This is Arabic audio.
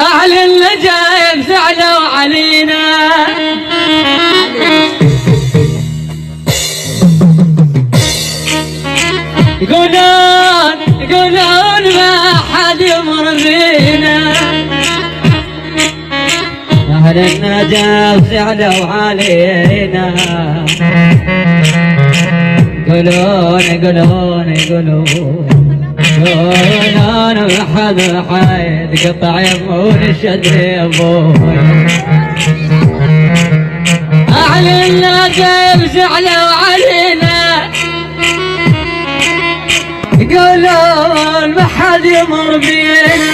أهل النجايب زعلوا علينا يقولون ما حد يمر بينا. أهل النجاة زعلوا علينا يقولون محمد حيد قطع يمون الشدر يبوي. أهل النجاة زعلوا علينا يقولون ما حد يمر بينا.